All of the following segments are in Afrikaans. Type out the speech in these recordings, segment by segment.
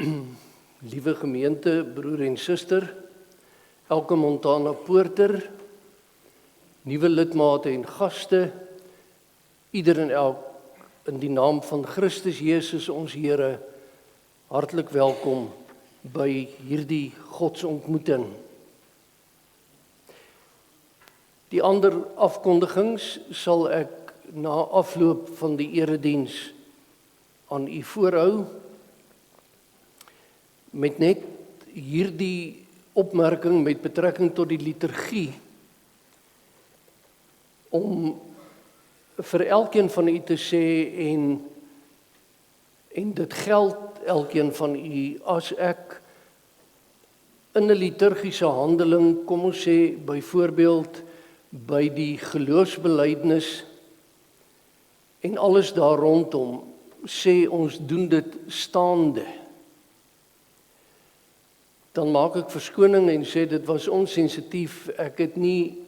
Liewe gemeente, broer en suster, elke Montana Poorter, nuwe lidmate en gaste, ieder en elk in die naam van Christus Jesus ons Here, hartlik welkom by hierdie godsontmoeting. Die ander afkondigings sal ek na afloop van die erediens aan u voorhou, met net hierdie opmerking met betrekking tot die liturgie, om vir elkeen van u te sê, en dit geld elkeen van u, as ek in 'n liturgiese handeling, kom ons sê byvoorbeeld by die geloofsbelijdenis en alles daar rondom, sê ons doen dit staande, dan maak ek verskoning en sê dit was onsensitief. Ek het nie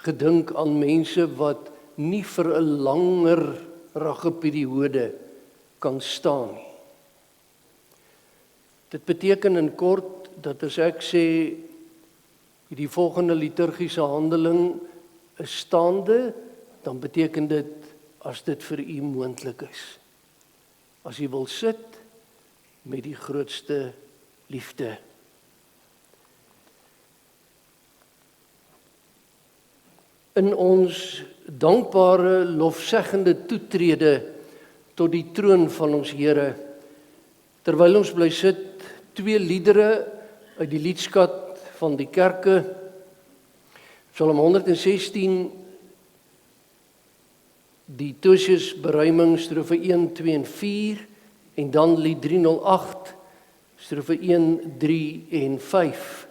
gedink aan mense wat nie vir 'n langerige periode kan staan nie. Dit beteken in kort dat as ek sê die volgende liturgiese handeling is staande, dan beteken dit as dit vir u moontlik is. As u wil sit met die grootste liefde. In ons dankbare, lofzeggende toetrede tot die troon van ons Here, terwyl ons bly sit, 2 liedere uit die liedskat van die kerke, Psalm 116, die Tosius beruiming, strofe 1, 2 en 4, en dan lied 308, strofe 1, 3 en 5.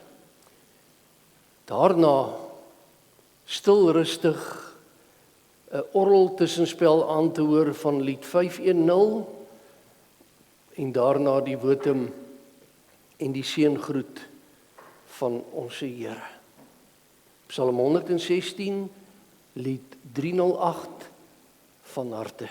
Daarna stil rustig 'n orgel tussenspel aan te hoor van lied 510, en daarna die wotum en die seëngroet van ons Here. Psalm 116, lied 308, van harte.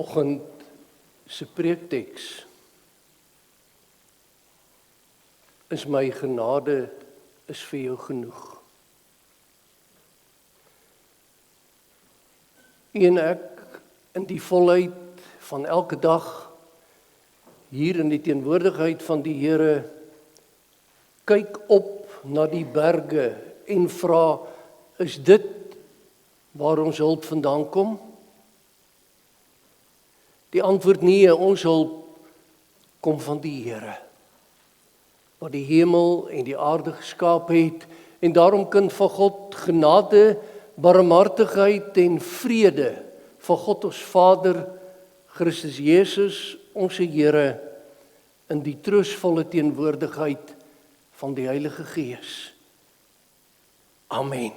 Vanoggend se preekteks is my genade is vir jou genoeg. En ek in die volheid van elke dag hier in die teenwoordigheid van die Here kyk op na die berge en vra, is dit waar ons hulp vandaan kom? Die antwoord nee, ons hulp kom van die Here, wat die hemel en die aarde geskaap het, en daarom kan van God genade, barmhartigheid en vrede van God ons Vader, Christus Jesus, ons Here, in die troostvolle teenwoordigheid van die Heilige Gees. Amen.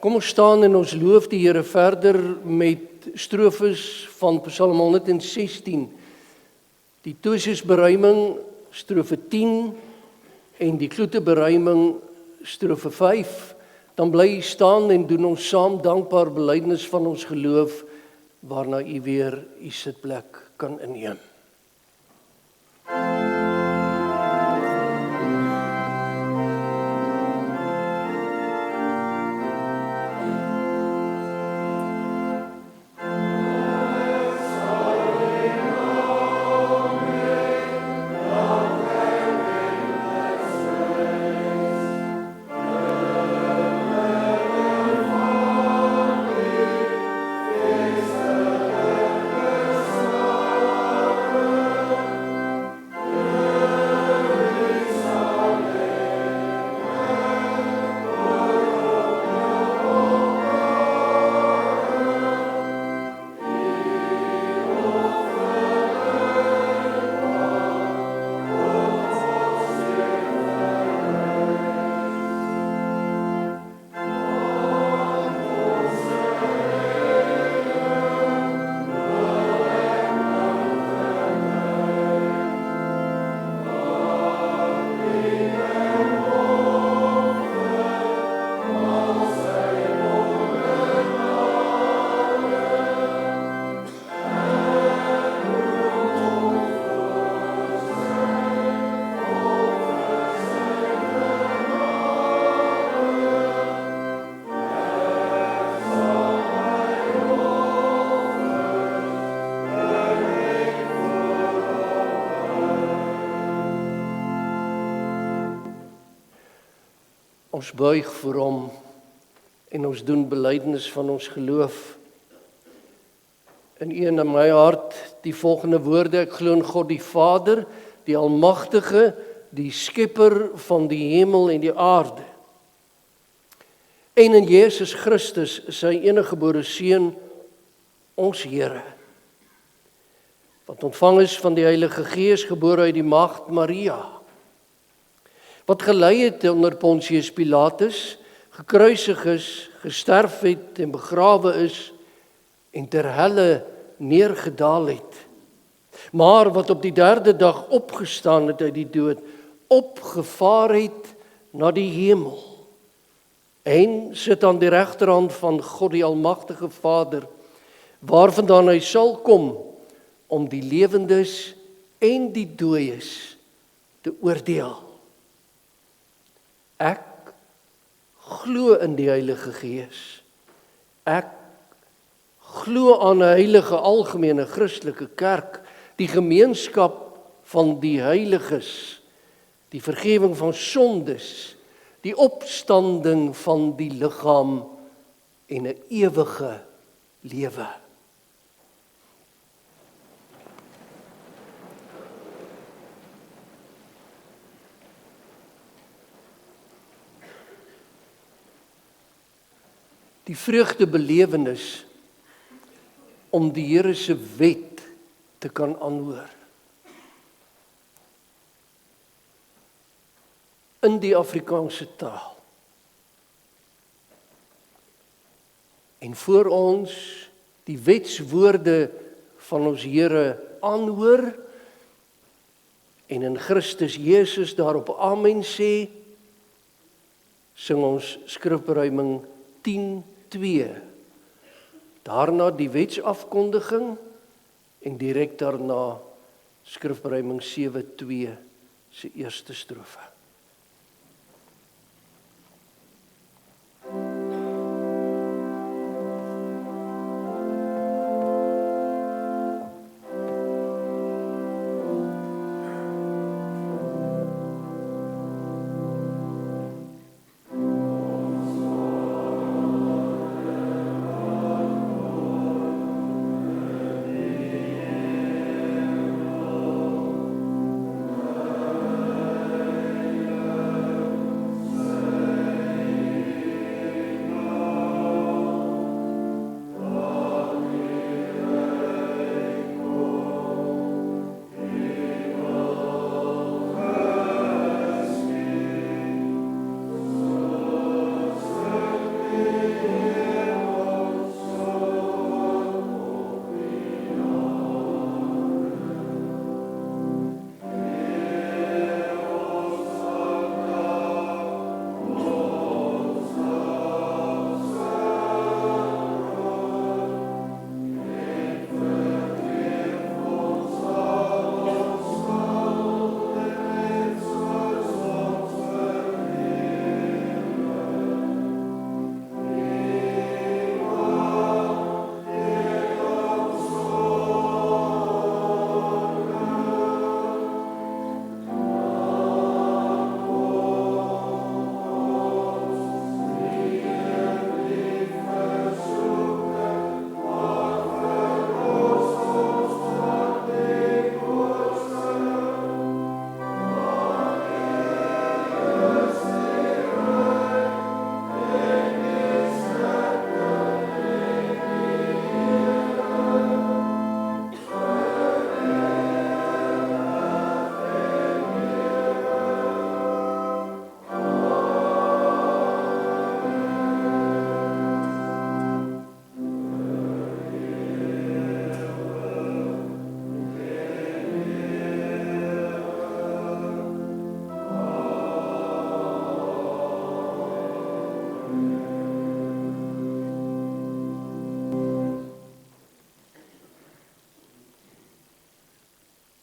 Kom ons staan en ons loof die Here verder met strofes van Psalm 116, die Toosiesberuiming, strofe 10, en die Kloeteberuiming, strofe 5, dan bly staan en doen ons saam dankbaar belydenis van ons geloof, waarna u weer u sitplek kan inneem. Ons buig voor hom en ons doen belydenis van ons geloof. In een in my hart die volgende woorde: ek glo in God die Vader, die Almagtige, die Skepper van die hemel en die aarde. En in Jesus Christus, sy eniggebore Seun, ons Here, wat ontvang is van die Heilige Gees, gebore uit die maagd Maria, wat gelei het onder Pontius Pilatus, gekruisig is, gesterf het en begrawe is, en ter helle neergedaal het, maar wat op die 3de dag opgestaan het uit die dood, opgevaar het na die hemel, en sit aan die regterhand van God die Almagtige Vader, waarvandaan hy sal kom om die lewendes en die dooies te oordeel. Ek glo in die Heilige Gees. Ek glo aan 'n heilige algemene Christelike kerk, die gemeenskap van die heiliges, die vergifnis van sondes, die opstanding van die liggaam en 'n ewige lewe. Die vreugdebelewenis om die Here se wet te kan aanhoor. In die Afrikaanse taal. En voor ons die wetswoorde van ons Here aanhoor en in Christus Jesus daarop amen sê, sing ons skrifberuiming 10:2. Daarna die wetsafkondiging en direk daarna skrifberuiming 7:2 se eerste strofe.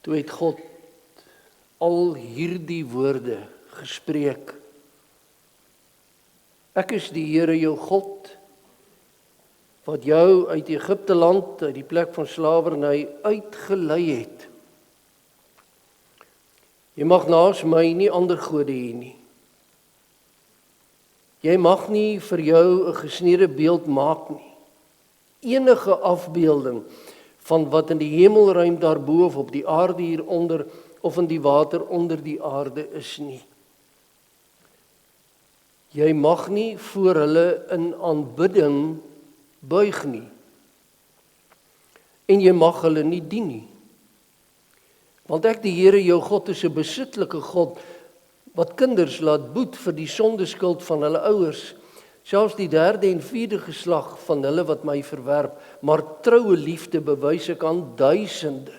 Toe het God al hierdie woorde gespreek. Ek is die Here jou God, wat jou uit Egipte land, uit die plek van slawerny uitgelei het. Jy mag naas my nie ander gode hê nie. Jy mag nie vir jou 'n gesneede beeld maak nie. Enige afbeelding van wat in die hemelruim daarbo of op die aarde hieronder of in die water onder die aarde is nie. Jy mag nie voor hulle in aanbidding buig nie. En jy mag hulle nie dien nie. Want ek die Here jou God is 'n besittelike God wat kinders laat boet vir die sondeskuld van hulle ouers, selfs die 3de en 4de geslag van hulle wat my verwerp, maar troue liefde bewys ek aan duisende,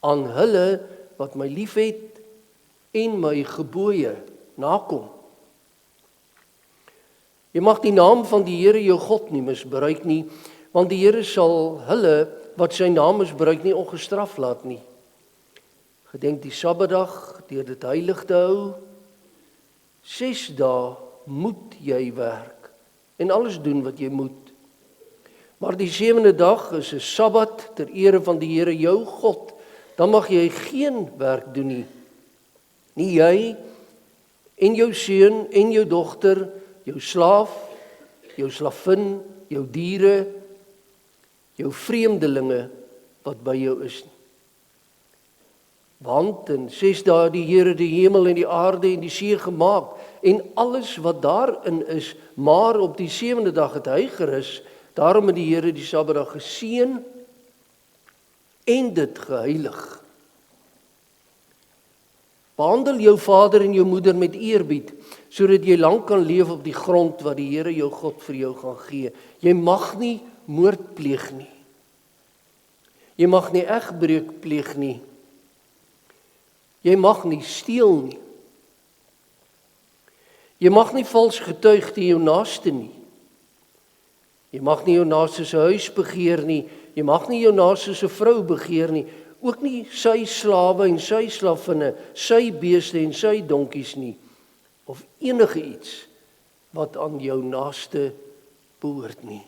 aan hulle wat my liefhet en my gebooie nakom. Jy mag die naam van die Here jou God nie misbruik nie, want die Here sal hulle wat sy naam misbruik nie ongestraf laat nie. Gedenk die Sabbatdag deur dit heilig te hou. 6 dae moet jy werk en alles doen wat jy moet. Maar die 7de dag is 'n Sabbat ter ere van die Here jou God. Dan mag jy geen werk doen nie. Nie jy en jou seun en jou dogter, jou slaaf, jou slavin, jou diere, jou vreemdelinge wat by jou is nie. Want in 6 dae het die Here die hemel en die aarde en die see gemaak en alles wat daarin is, maar op die 7de dag het hy gerus. Daarom het die Here die Sabbatdag geseën en dit geheilig. Behandel jou vader en jou moeder met eerbied, sodat jy lank kan leef op die grond wat die Here jou God vir jou gaan gee. Jy mag nie moord pleeg nie. Jy mag nie egbreuk pleeg nie. Jy mag nie steel nie. Jy mag nie vals getuig teen jou naaste nie. Jy mag nie jou naaste se huis begeer nie. Jy mag nie jou naaste se vrou begeer nie. Ook nie sy slawe en sy slavinne, sy beeste en sy donkies nie. Of enige iets wat aan jou naaste behoort nie.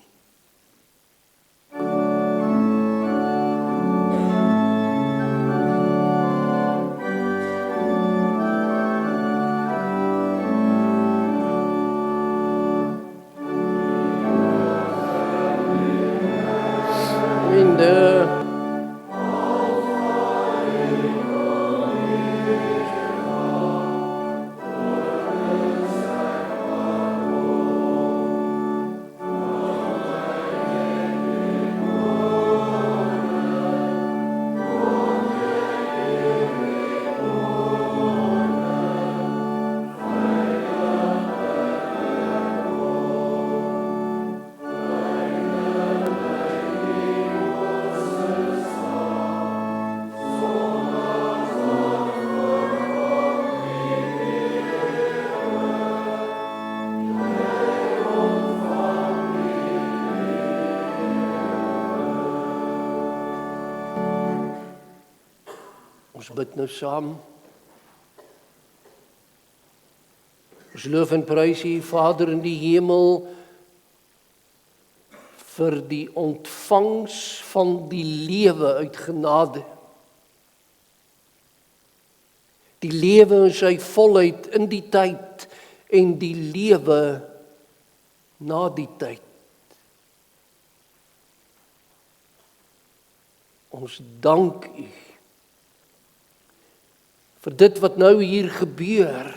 Ons bid nou saam. Ons loof en prys U, Vader in die hemel, vir die ontvangs van die lewe uit genade. Die lewe in sy volheid in die tyd en die lewe na die tyd. Ons dank U vir dit wat nou hier gebeur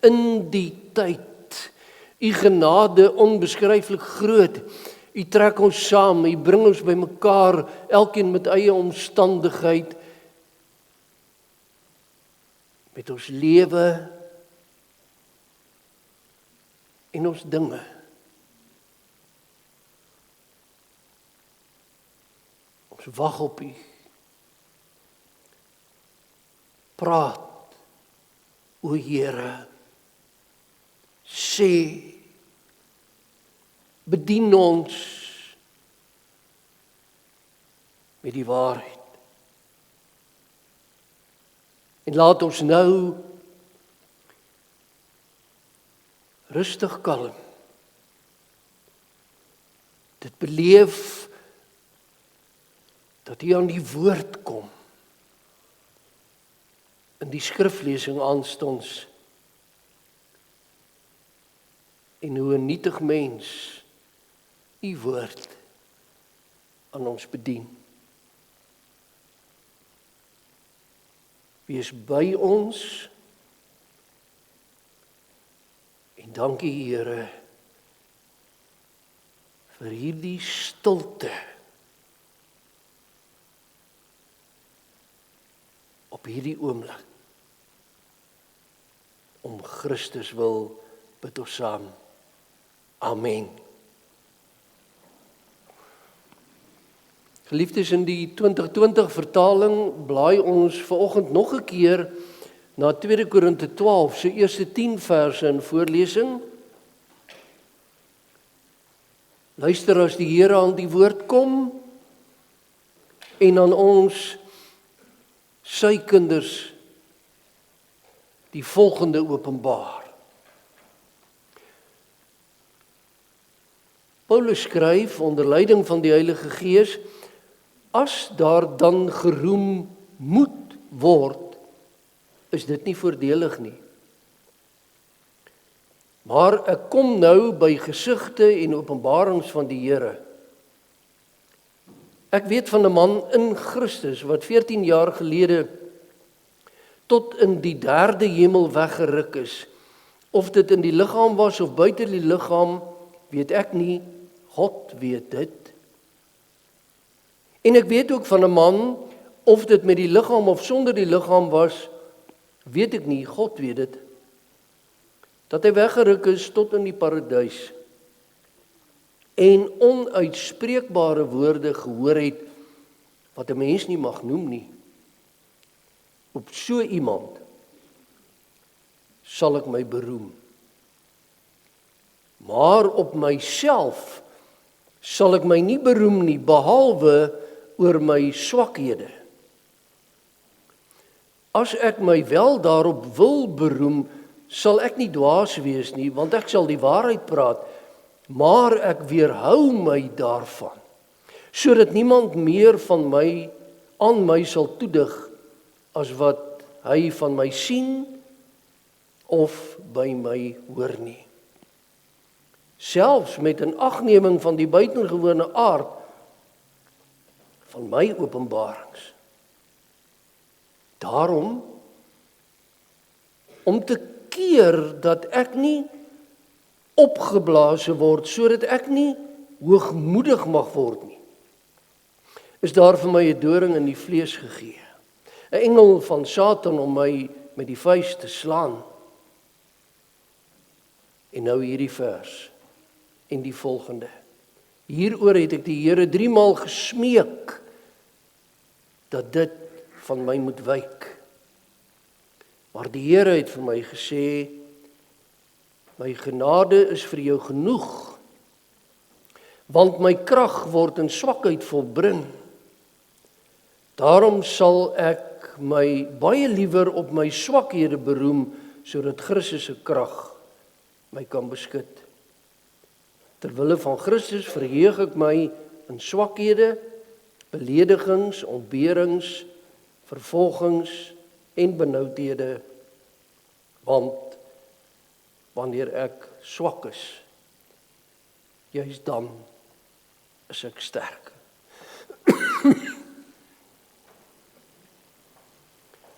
in die tyd. U genade onbeskryflik groot. U trek ons saam, U bring ons bymekaar, elkeen met eie omstandigheid, met ons lewe en ons dinge. Ons wag op U. Praat, o Here, sê, bedien ons met die waarheid. En laat ons nou rustig kalm dit beleef dat U aan die woord kom. In die skriflesing aanstonds en hoe 'n nietig mens U woord aan ons bedien. Wees by ons en dankie Here vir hierdie stilte op hierdie oomblik. Om Christus wil bid ons saam. Amen. Geliefdes, in die 2020 vertaling blaai ons vanoggend nog 'n keer na 2 Korinte 12 se eerste 10 verse in voorlesing. Luister as die Here aan die woord kom en aan ons sy kinders die volgende openbaar. Paulus skryf onder leiding van die Heilige Gees, as daar dan geroem moet word, is dit nie voordelig nie. Maar ek kom nou by gesigte en openbarings van die Here. Ek weet van 'n man in Christus wat 14 jaar gelede tot in die 3de hemel weggeruk is. Of dit in die liggaam was of buite die liggaam, weet ek nie, God weet dit. En ek weet ook van 'n man, of dit met die liggaam of sonder die liggaam was, weet ek nie, God weet dit, dat hy weggeruk is tot in die paradys en onuitspreekbare woorde gehoor het, wat 'n mens nie mag noem nie. Op so iemand sal ek my beroem. Maar op myself sal ek my nie beroem nie, behalwe oor my swakhede. As ek my wel daarop wil beroem, sal ek nie dwaas wees nie, want ek sal die waarheid praat, maar ek weerhou my daarvan, sodat niemand meer van my aan my sal toedig as wat hy van my sien of by my hoor nie. Selfs met 'n agneming van die buitengewone aard van my openbarings. Daarom, om te keer dat ek nie opgeblaase word, sodat ek nie hoogmoedig mag word nie, is daar vir my 'n doring in die vlees gegee. 'n Engel van Satan om my met die vuis te slaan. En nou hierdie vers en die volgende. Hieroor het ek die Here 3 maal gesmeek dat dit van my moet wyk. Maar die Here het vir my gesê, my genade is vir jou genoeg, want my krag word in swakheid volbring. Daarom sal ek my baie liewer op my swakhede beroem, sodat Christus se krag my kan beskut. Terwille van Christus verheug ek my in swakhede, beledigings, ontberings, vervolgings en benoudhede, want wanneer ek swak is, juist dan is ek sterk.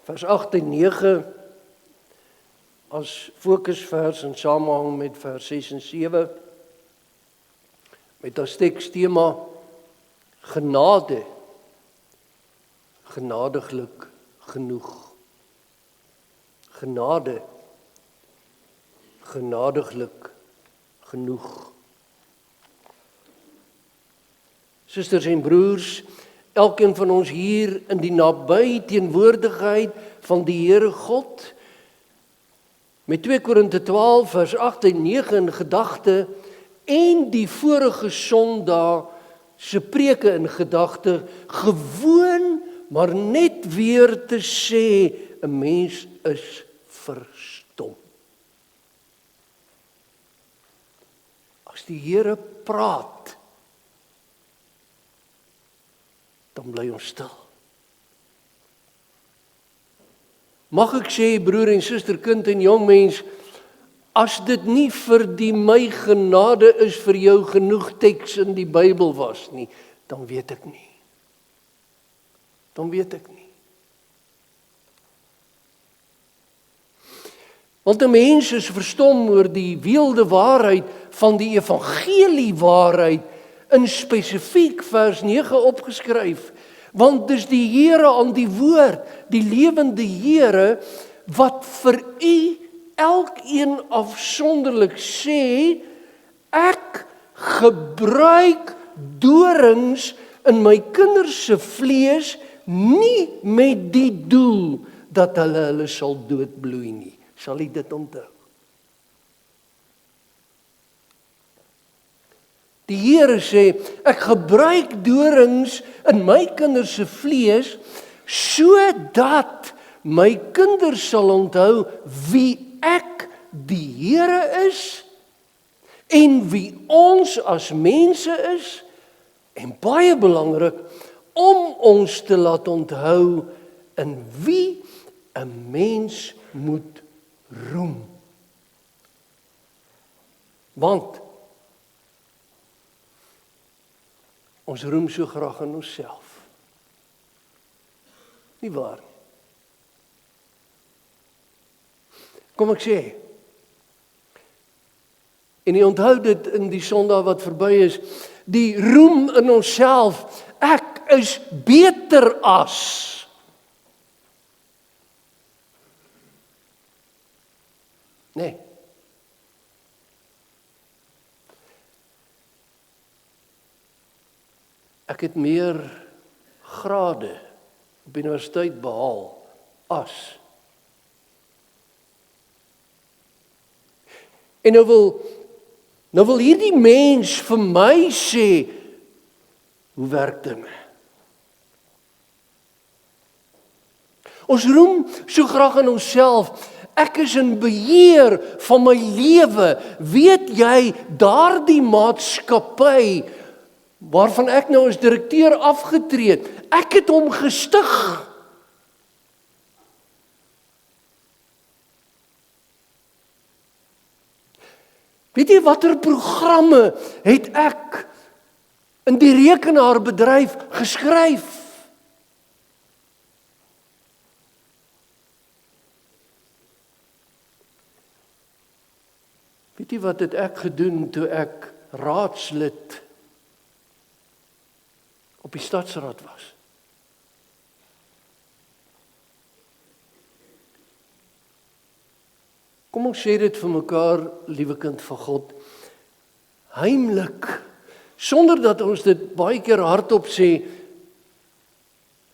Vers 8 en 9 as fokusvers in samehang met vers 6 en 7 met as tekstema genade, genadiglik genoeg. Genade, genadiglik genoeg. Susters en broers, elkeen van ons hier in die naby teenwoordigheid van die Here God, met 2 Korinte 12 vers 8 en 9 in gedagte, en die vorige Sondag se preke in gedagte, gewoon maar net weer te sê, 'n mens is verstom. As die Here praat, dan bly ons stil. Mag ek sê, broer en suster, kind en jong mens, as dit nie vir die my genade is vir jou genoeg teks in die Bybel was nie, dan weet ek nie. Dan weet ek nie. Want 'n mens is verstom oor die weelde waarheid van die evangelie waarheid, in spesifiek vers 9 opgeskryf, want dis die Here aan die woord, die lewende Here, wat vir u elkeen afsonderlik sê, ek gebruik dorings in my kinders se vlees, nie met die doel dat hulle sal doodbloei nie. Sal u dit onthou? Die Here sê, ek gebruik dorings in my kinders se vlees, sodat my kinders sal onthou wie ek, die Here is, en wie ons as mense is, en baie belangrik, om ons te laat onthou in wie 'n mens moet roem. Want ons roem so graag in onsself. Nie waar nie. Kom ek sê, en jy onthou dit in die Sondag wat verby is, die roem in onsself, ek is beter as. Nee. Ek het meer grade op universiteit behaal as. En nou wil hierdie mens vir my sê, hoe werk dinge? Ons roem so graag in onsself, ek is in beheer van my lewe. Weet jy, daardie maatskappy, waarvan ek nou as direkteur afgetree het, ek het hom gestig. Weet jy watter programme het ek in die rekenaarbedryf geskryf? Weet jy wat het ek gedoen toe ek raadslid op die stadsraad was? Kom ons sê dit vir mekaar, liewe kind van God, heimlik, sonder dat ons dit baie keer hardop sê,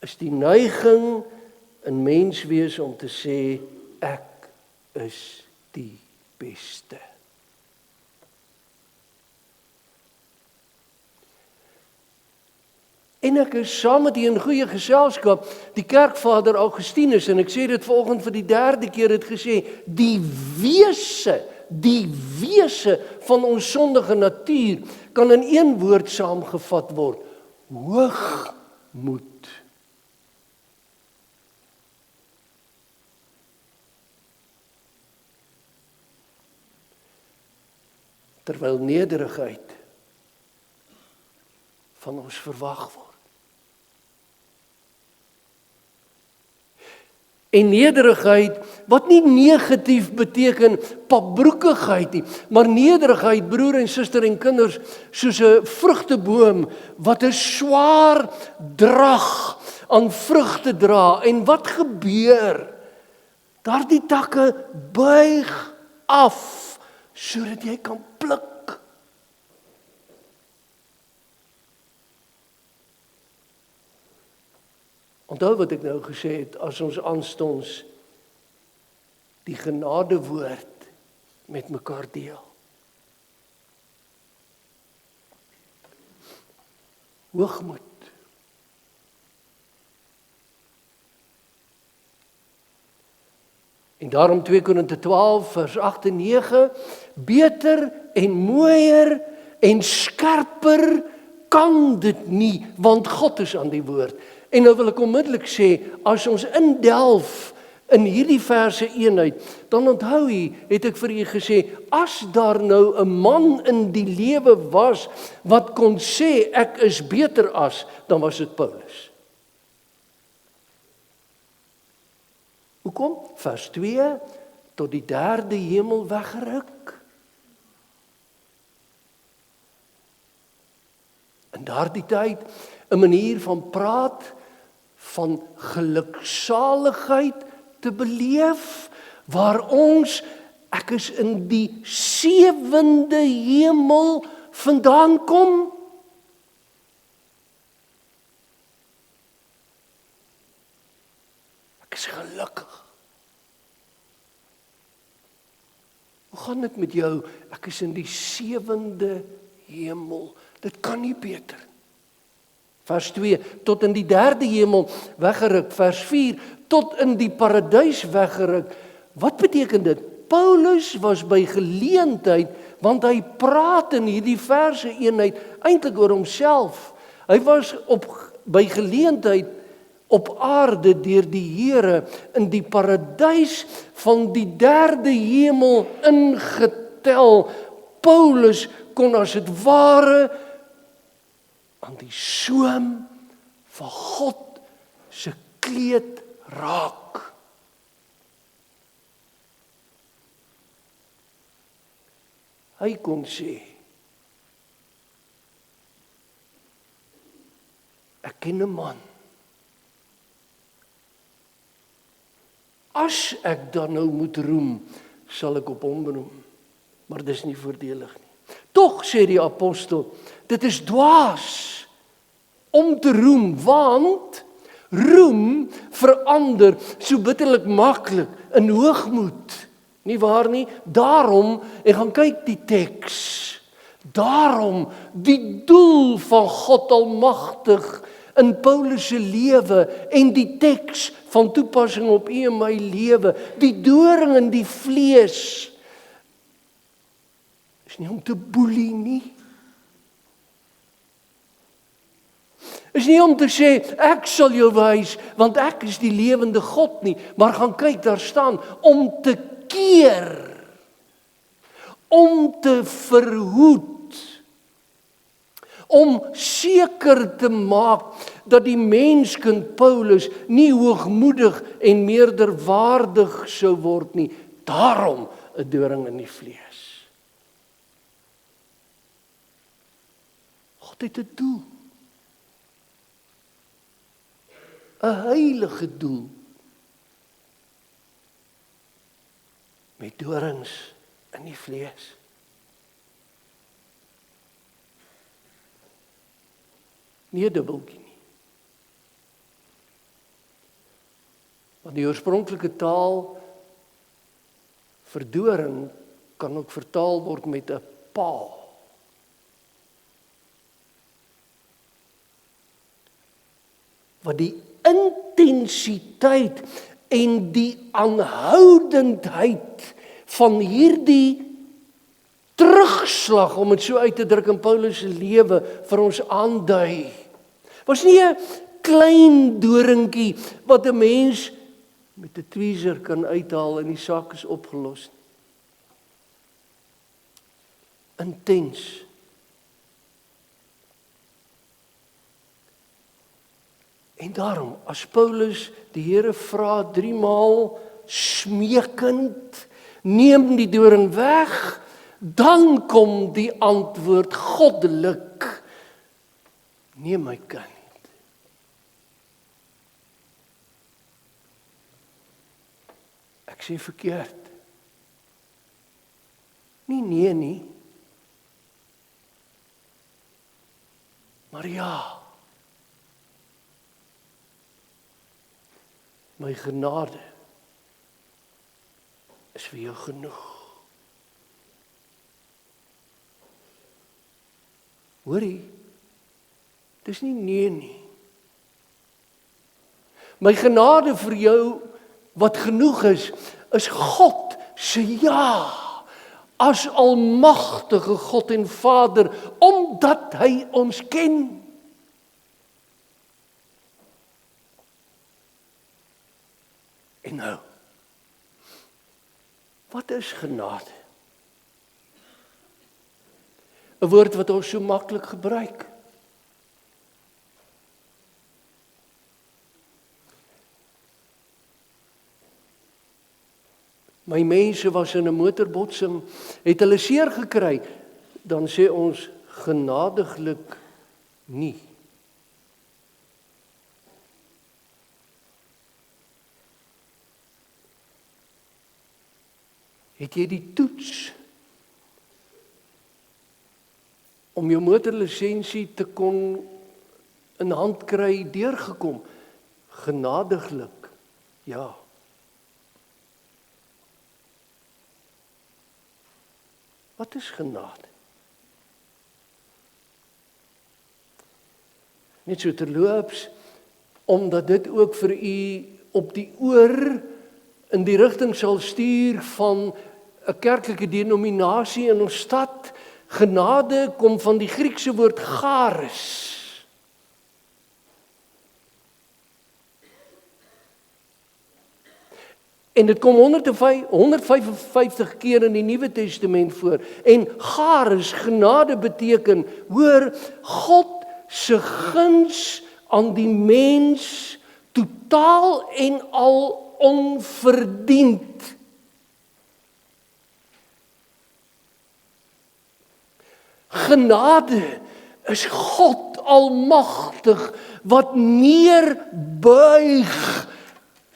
is die neiging in menswees om te sê, ek is die beste. En ek is saam met die in goeie geselskap, die kerkvader Augustinus, en ek sê dit vanoggend vir die 3de keer het gesê, die wese van ons sondige natuur kan in een woord saamgevat word: hoogmoed. Terwyl nederigheid van ons verwag word. En nederigheid, wat nie negatief beteken papbroekigheid nie, maar nederigheid, broer en suster en kinders, soos 'n vrugteboom wat 'n swaar drag aan vrugte dra. En wat gebeur? Daardie takke buig af sodat jy kan pluk. Onthou wat ek nou gesê het, as ons aanstonds die genadewoord met mekaar deel. Hoogmoed. En daarom 2 Korinte 12 vers 8 en 9, beter en mooier en skerper kan dit nie, want God is aan die woord. En nou wil ek onmiddellik sê, as ons indelf in hierdie verse eenheid, dan onthou jy, het ek vir u gesê, as daar nou 'n man in die lewe was, wat kon sê, ek is beter as, dan was dit Paulus. Hoekom? Vers 2, tot die 3de hemel weggeruk. In daardie tyd, 'n manier van praat, van geluksaligheid te beleef, waar ons, ek is in die 7de hemel vandaan kom. Ek is gelukkig. Hoe gaan dit met jou? Ek is in die 7de hemel. Dit kan nie beter. Vers 2, tot in die 3de hemel weggeruk. Vers 4, tot in die paradys weggeruk. Wat beteken dit? Paulus was by geleentheid, want hy praat in hierdie verse eenheid eintlik oor homself. Hy was by geleentheid op aarde deur die Here in die paradys van die derde hemel ingetel. Paulus kon as dit ware aan die soem van God se kleed raak. Hy kon sê, ek ken 'n man. As ek dan nou moet roem, sal ek op hom roem. Maar dis nie voordelig nie. Tog sê die apostel, dit is dwaas om te roem, want roem verander so bitterlik maklik in hoogmoed. Nie waar nie? Daarom, en gaan kyk die teks, daarom die doel van God Almagtig in Paulus se lewe en die teks van toepassing op u en my lewe, die doring in die vlees, is nie om te boelie nie. Is nie om te sê, ek sal jou wys, want ek is die lewende God nie, maar gaan kyk, daar staan, om te keer, om te verhoed, om seker te maak dat die menskind Paulus nie hoogmoedig en meerderwaardig sou word nie. Daarom 'n doring in die vlees. God het 'n doel. 'n heilige doel. Met dorings in die vlees. Nie 'n dubbeltjie nie. Want die oorspronklike taal vir doring kan ook vertaal word met 'n paal. Wat die intensiteit en die aanhoudendheid van hierdie terugslag, om dit so uit te druk in Paulus se lewe, vir ons aandui. Was nie 'n klein doringkie wat 'n mens met 'n tweezer kan uithaal en die saak is opgelos. Intens. En daarom, as Paulus die Here vra 3 maal smeekend, neem die doring weg, dan kom die antwoord goddelik, neem my kind. Ek sê verkeerd. Nie nee nie, maar ja. My genade is vir jou genoeg. Hoorie, dis nie nee nie. My genade vir jou wat genoeg is God se ja, as almagtige God en Vader, omdat hy ons ken. En nou, wat is genade? 'n woord wat ons so maklik gebruik. My mense was in 'n motorbotsing, het hulle seer gekry, dan sê ons genadiglik nie. Het jy die toets om jou motorlisensie te kon in hand kry deurgekom? Genadiglik, ja. Wat is genade? Net so terloops, omdat dit ook vir u op die oor in die rigting sal stuur van 'n kerklike denominasie in ons stad. Genade kom van die Griekse woord charis. En dit kom 155 keer in die Nuwe Testament voor. En charis, genade beteken, hoor, God se guns aan die mens totaal en al onverdiend. Genade is God almagtig wat neerbuig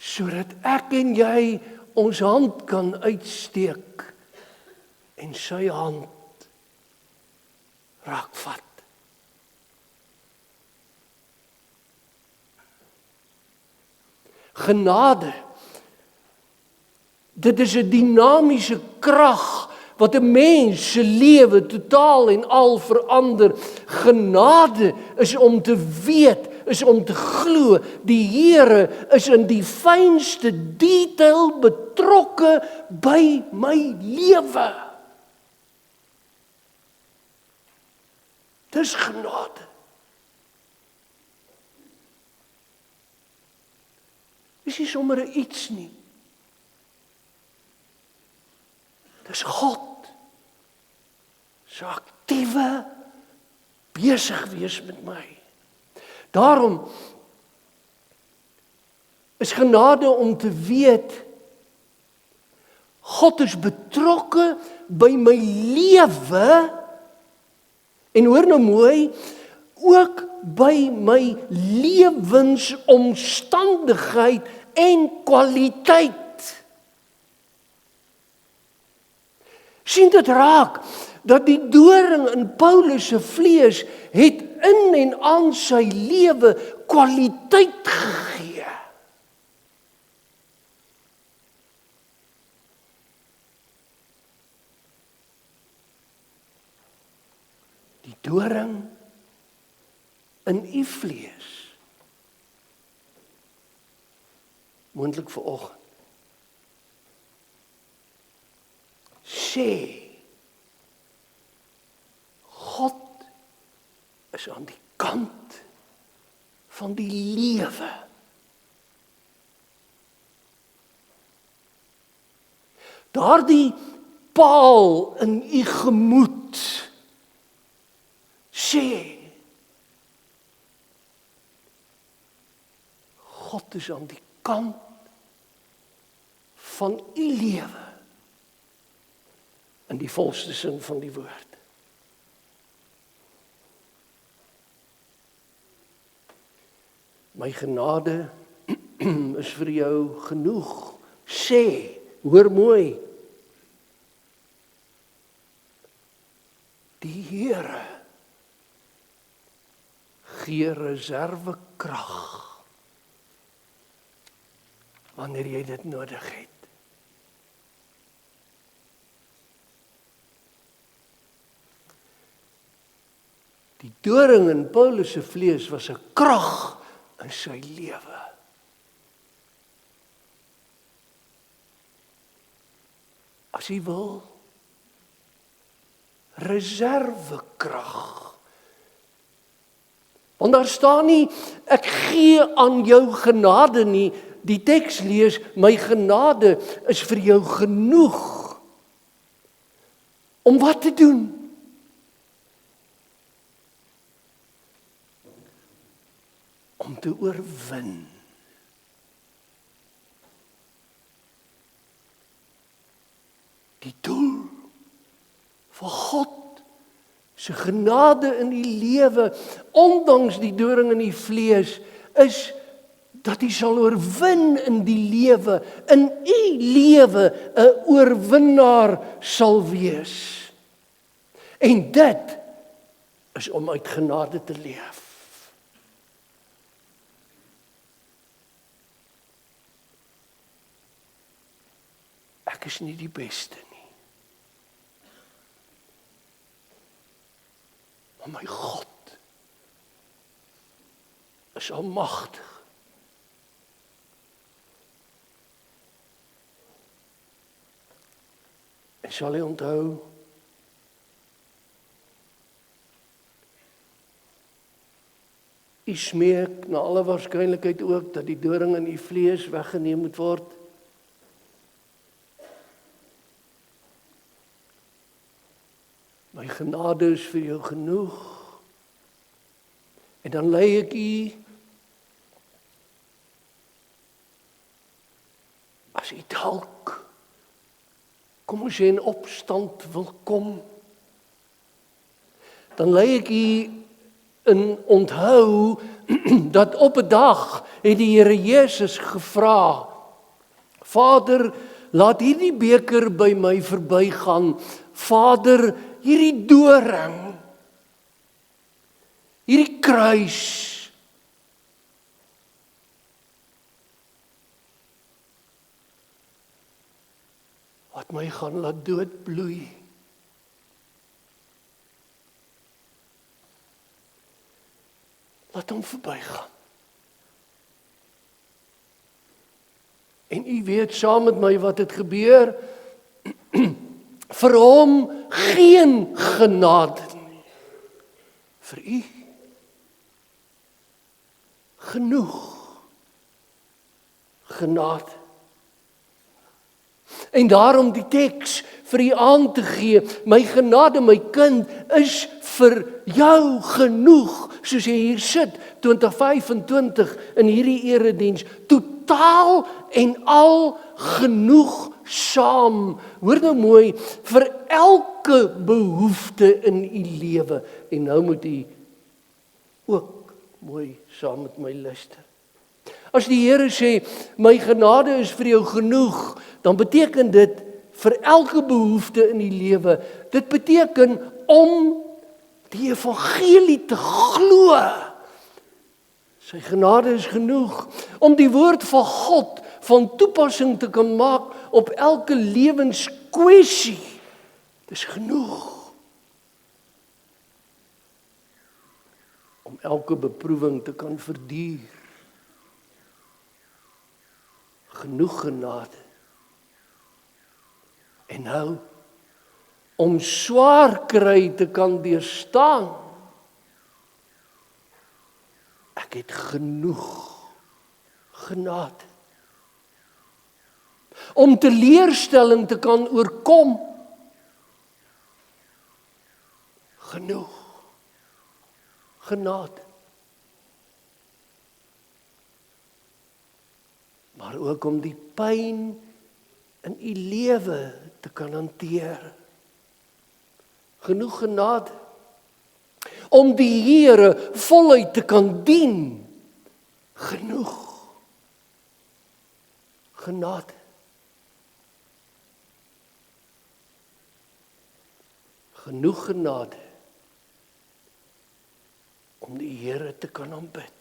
sodat ek en jy ons hand kan uitsteek en sy hand raakvat. Genade, dit is 'n dinamiese krag wat 'n mens se lewe totaal en al verander. Genade is om te weet, is om te glo, die Here is in die fynste detail betrokke by my lewe. Dis genade. Dis nie sommer 'n iets nie. Dis God se aktiewe besig wees met my. Daarom is genade om te weet, God is betrokke by my lewe, en hoor nou mooi, ook by my lewensomstandigheid en kwaliteit. Sien dit raak, dat die doring in Paulus se vlees het in en aan sy lewe kwaliteit gegee. Die doring in u vlees, moontlik vanoggend, sê, God is aan die kant van die lewe. Daardie paal in u gemoed sê, God is aan die kant van u lewe in die volste sin van die woord. My genade is vir jou genoeg. Sê, hoor mooi, die Here gee reservekrag wanneer jy dit nodig het. Die doring in Paulus se vlees was 'n krag in sy lewe. As jy wil, reservekrag. Want daar staan nie, ek gee aan jou genade nie. Die teks lees, my genade is vir jou genoeg. Om wat te doen? Om te oorwin. Die doel van God se genade in die lewe, ondanks die doring in die vlees, is dat hy sal oorwin in die lewe, in u lewe 'n oorwinnaar sal wees. En dit is om uit genade te leef. Ek is nie die beste nie. Maar my God is almagtig. sal hy onthou. U smeek na alle waarskynlikheid ook dat die doring in u vlees weggeneem moet word. My genade is vir jou genoeg. En dan lei ek u, as u dalk, kom ons sê in opstand wil kom, dan lei ek u in onthou dat op 'n dag het die Here Jesus gevra, Vader, laat hierdie beker by my verbygaan. Vader, hierdie doring, hierdie kruis, wat my gaan laat doodbloei. Laat hom verbygaan. En u weet saam met my wat het gebeur. Vir hom geen genade nie. Vir u genoeg genade. En daarom die teks vir u aan te gee, my genade, my kind, is vir jou genoeg, soos jy hier sit, 2025 in hierdie erediens, totaal en al genoegsaam. Hoor nou mooi, vir elke behoefte in u lewe. En nou moet u ook mooi saam met my luister. As die Here sê, my genade is vir jou genoeg, dan beteken dit vir elke behoefte in die lewe. Dit beteken om die evangelie te glo. Sy genade is genoeg om die woord van God van toepassing te kan maak op elke lewenskwessie. Dis genoeg om elke beproewing te kan verduur. Genoeg genade. En nou, om swaar kry te kan deurstaan, ek het genoeg genade. Om teleurstelling te kan oorkom, genoeg genade. Maar ook om die pyn in u lewe te kan hanteer. Genoeg genade. Om die Here voluit te kan dien. Genoeg genade. Genoeg genade om die Here te kan aanbid.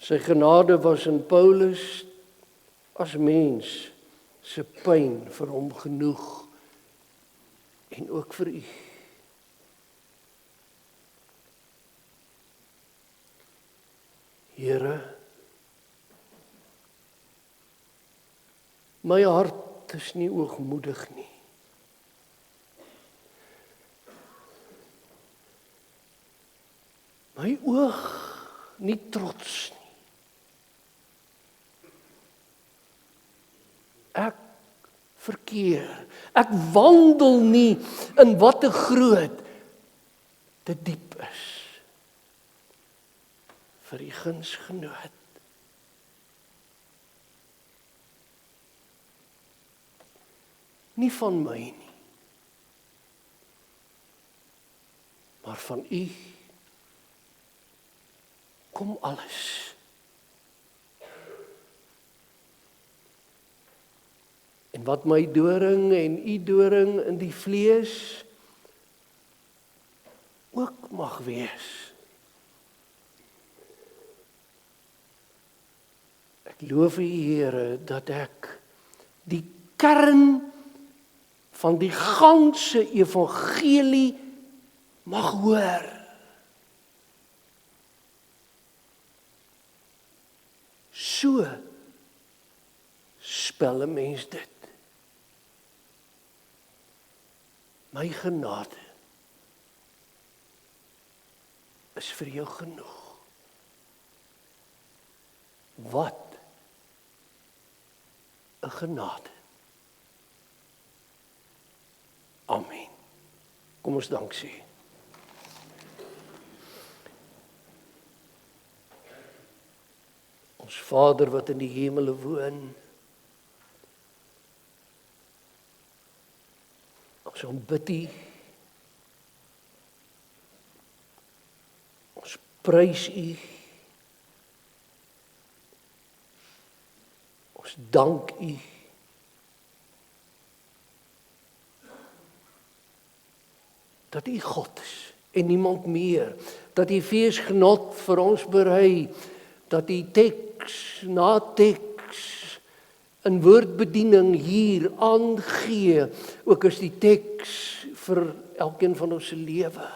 Sy genade was in Paulus as mens se pyn vir hom genoeg en ook vir u. Here, my hart is nie oogmoedig nie. My oog nie trots nie. Ek verkeer. Ek wandel nie in wat te groot, te diep is. Vir die gunsgenoot. Nie van my nie, maar van u kom alles. En wat my doring en u doring in die vlees ook mag wees. Ek loof u, Here, dat ek die kern van die ganse evangelie mag hoor. So spel 'n mens dit? My genade is vir jou genoeg. Wat 'n genade. Amen. Kom ons dank sê. Ons Vader wat in die hemele woon, ons aanbid U, ons prys U, ons dank U, dat U God is en niemand meer, dat U feesgenot vir ons berei, dat U teks na teks in woordbediening hier aangee, ook as die teks vir elkeen van ons se lewe.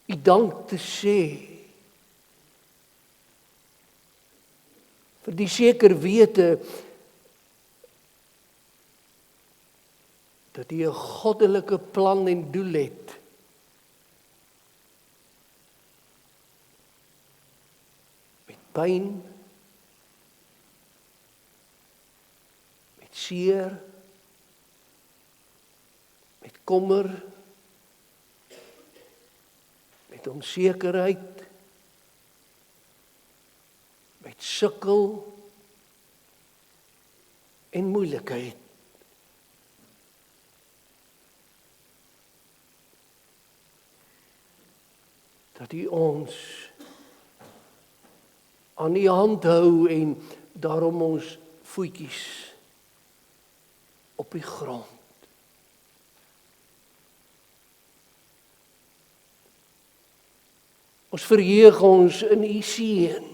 U dank te sê vir die seker wete dat U 'n goddelike plan en doel het met pyn, met seer, met kommer, met onsekerheid, met sukkel en moeilikheid. Dat U ons aan U hand hou en daarom ons voetjies op die grond. Ons verheug ons in U seën.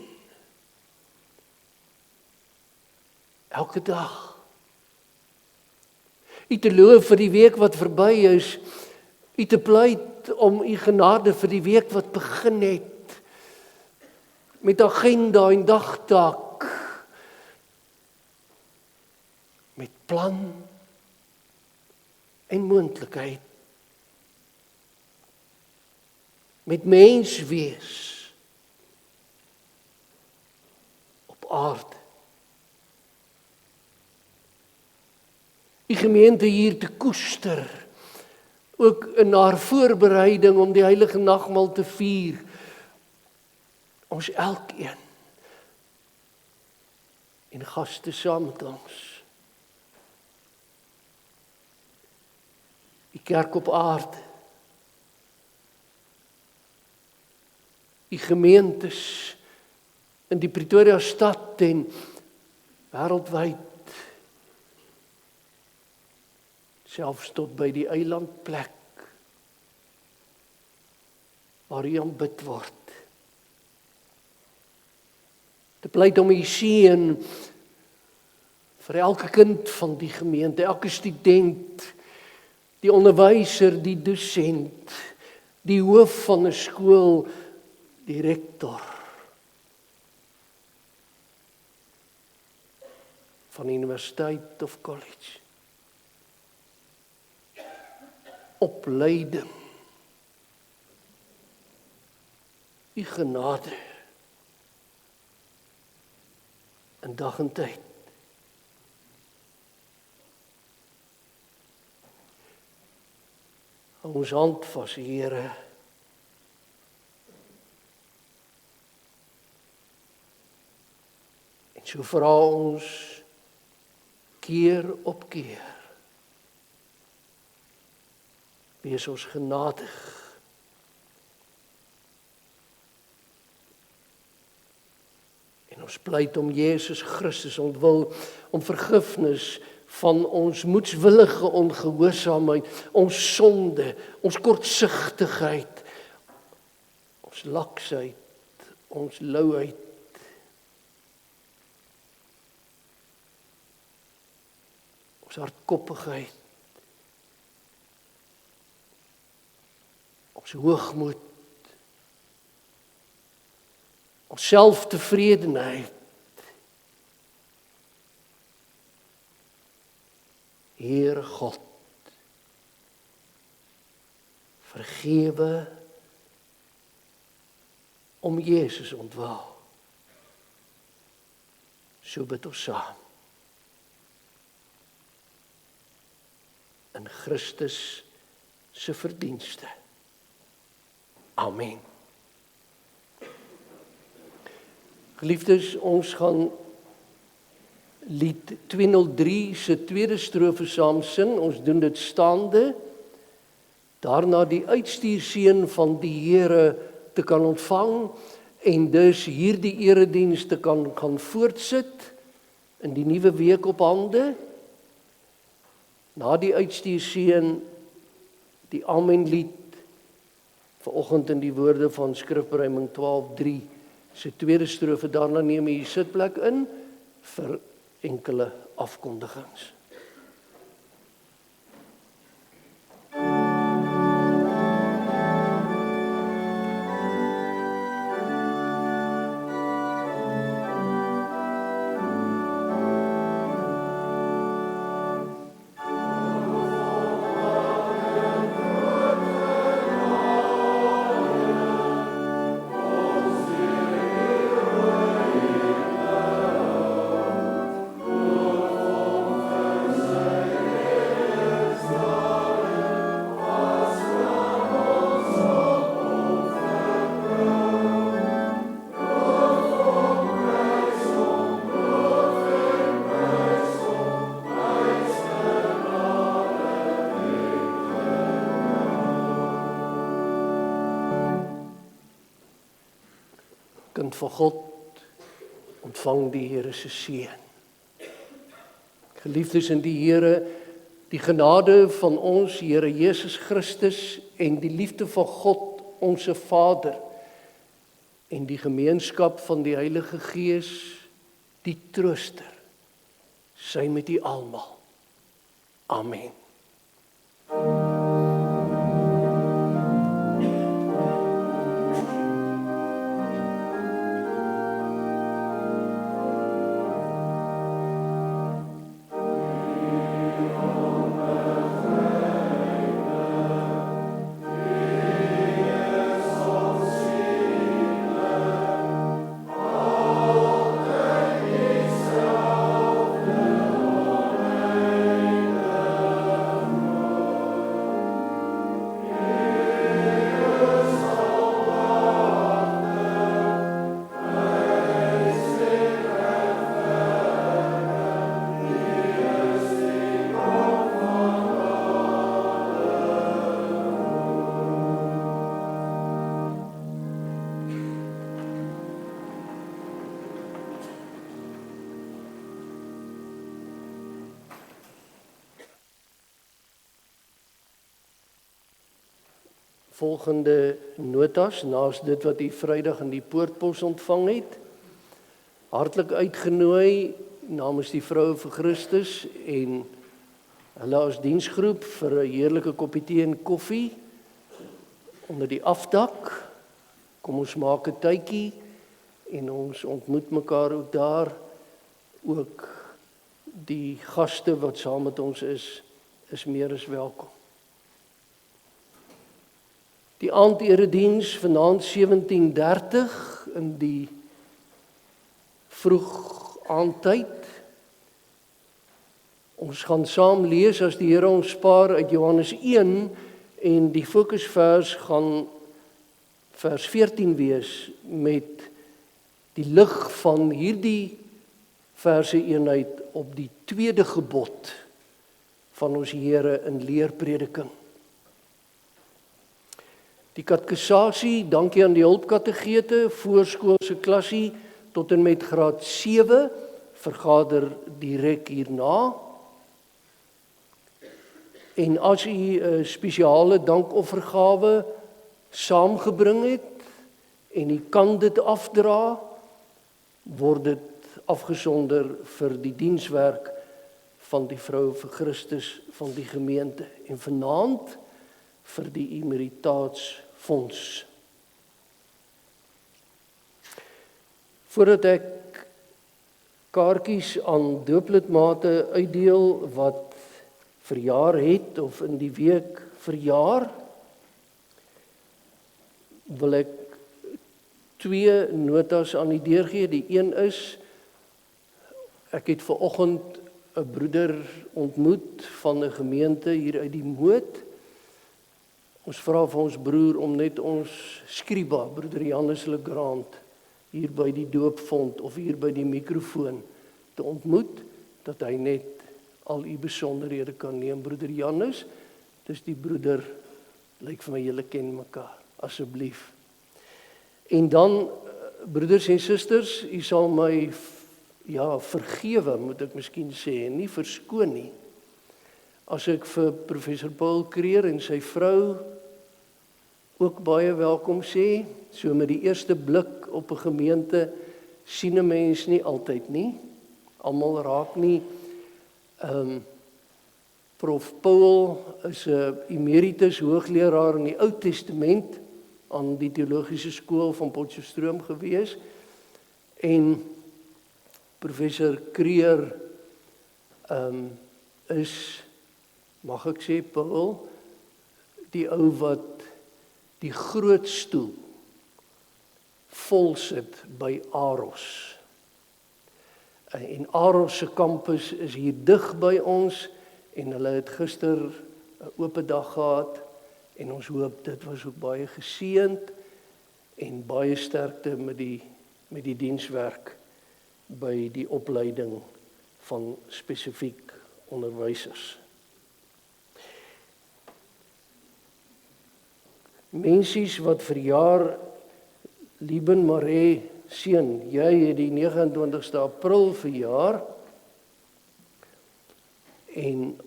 Elke dag. U te loof vir die week wat verby is. U te pleit om U genade vir die week wat begin het. Met agenda en dagtaak. Met plan en moontlikheid. Met mens wees op aarde. Die gemeente hier te koester, ook in haar voorbereiding om die heilige nagmaal te vier, ons elkeen en gaste saam met ons. Die kerk op aarde, die gemeentes in die Pretoria stad en wêreldwyd, selfs tot by die eilandplek waar U aanbid word. Te pleit om U seën vir elke kind van die gemeente, elke student, die onderwyser, die dosent, die hoof van 'n skool, die rektor van universiteit of college. Opleiding. U genade in dag en tyd. Hou ons hand vas, Here. En so vra ons keer op keer. Wees ons genadig. En ons pleit om Jesus Christus ontwil, om vergifnis van ons moedswillige ongehoorsaamheid, ons sonde, ons kortsigtigheid, ons laksheid, ons louheid. Ons hardkoppigheid. Ons hoogmoed, ons selftevredenheid. Heer God, vergewe om Jesus ontwil. So bid ons saam. In Christus se verdienste. Amen. Geliefdes, ons gaan lied 203 se tweede strofe saam sing. Ons doen dit staande. Daarna die uitstuurseën van die Here te kan ontvang en dus hierdie erediens te kan gaan voortsit in die nuwe week op hande. Na die uitstuurseën die Amenlied vanoggend in die woorde van Skrifberuiming 12:3 se tweede strofe. Daarna neem jy sitplek in vir enkele afkondigings. Kind van God, ontvang die Here se seën. Geliefdes in die Here, die genade van ons Here Jesus Christus en die liefde van God, ons Vader, en die gemeenskap van die Heilige Gees, die Trooster, sy met u almal. Amen. Volgende notas, naas dit wat u Vrydag in die Poortpos ontvang het. Hartlik uitgenooi namens die Vroue vir Christus en hulle as diensgroep vir 'n heerlike koppie tee en koffie onder die afdak. Kom ons maak 'n tydjie en ons ontmoet mekaar ook daar. Ook die gaste wat saam met ons is meer as welkom. Die aanderediens vanaand 17:30 in die vroeg aandtyd. Ons gaan saam lees as die Here ons spaar uit Johannes 1 en die fokusvers gaan vers 14 wees met die lig van hierdie verse eenheid op die tweede gebod van ons Here in leerprediking. Die katekisasie, dankie aan die hulpkategete, voorskoolse klassie tot en met graad 7, vergader direk hierna. En as u 'n spesiale dankoffergawe saamgebring het en u kan dit afdra, word dit afgesonder vir die dienswerk van die Vroue vir Christus van die gemeente en vanaand vir die emeritaatfonds. Voordat ek kaartjies aan dooplidmate uitdeel wat verjaar het of in die week verjaar, wil ek 2 notas aan u deurgee. Die een is, ek het vanoggend 'n broeder ontmoet van 'n gemeente hier uit die Moot. Ons vra vir ons broer om net ons skriba, broeder Janus Legrand, hier by die doopvond of hier by die mikrofoon te ontmoet, dat hy net al u besonderhede kan neem. Broeder Janus, dis die broeder, lyk vir my julle ken mekaar, asseblief. En dan, broeders en susters, u sal my vergewe, moet ek miskien sê, nie verskoon nie. As ek vir professor Paul Creer en sy vrou ook baie welkom sê, so met die eerste blik op 'n gemeente sien 'n mens nie altyd nie. Almal raak nie. Prof Paul is 'n emeritus hoogleraar in die Ou Testament aan die teologiese skool van Potchefstroom gewees, en professor Creer is, mag ek sê, Paul, die ou wat die groot stoel vol sit by Aros. En Aros se kampus is hier dig by ons, en hulle het gister 'n oop dag gehad, en ons hoop dit was ook baie geseënd, en baie sterkte met die dienswerk by die opleiding van spesifiek onderwysers. Mensies wat verjaar, Lieben Maree seun, jy het die 29ste April verjaar, en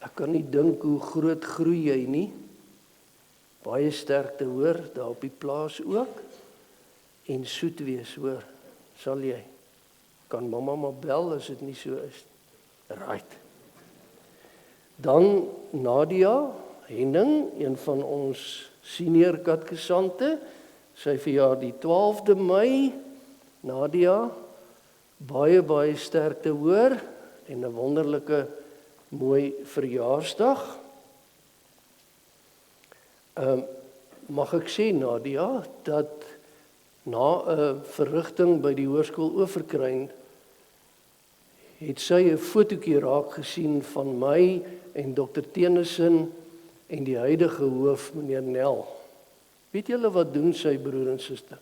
ek kan nie dink hoe groot groei jy nie. Baie sterkte hoor, daar op die plaas ook, en soet wees hoor, sal jy. Kan mamma maar bel as dit nie so is. Right. Dan Nadia Henning, een van ons senior katkesante, sy verjaar die 12de Mei. Nadia, baie sterkte hoor, en 'n wonderlike mooi verjaarsdag. Mag ek sê, Nadia, dat na 'n verrigting by die hoërskool Oeverkruin het sy 'n fotootjie raak gesien van my en Dr. Tennyson en die huidige hoof, meneer Nel. Weet julle wat doen sy, broer en suster?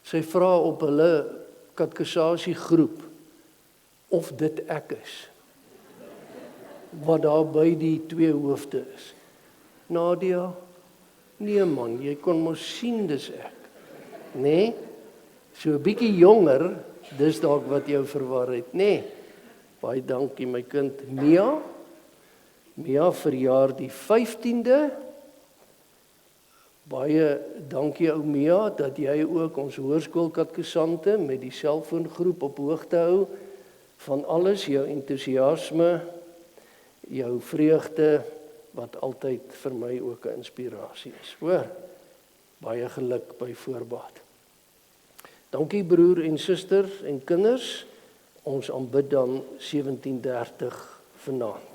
Sy vra op hulle katekisasiegroep of dit ek is, wat daar by die 2 hoofde is. Nadia, nee man, jy kon mos sien dis ek. Nee, so 'n bietjie jonger, dis dalk wat jou verwar het, nee. Baie dankie my kind. Mia verjaar die 15de. Baie dankie ou Mia, dat jy ook ons hoërskoolkatkesante met die selfoongroep op hoogte hou van alles, jou entoesiasme, jou vreugde, wat altyd vir my ook 'n inspirasie is. Hoor, baie geluk by voorbaat. Dankie broer en suster en kinders, ons aanbid dan 17:30 vanaand.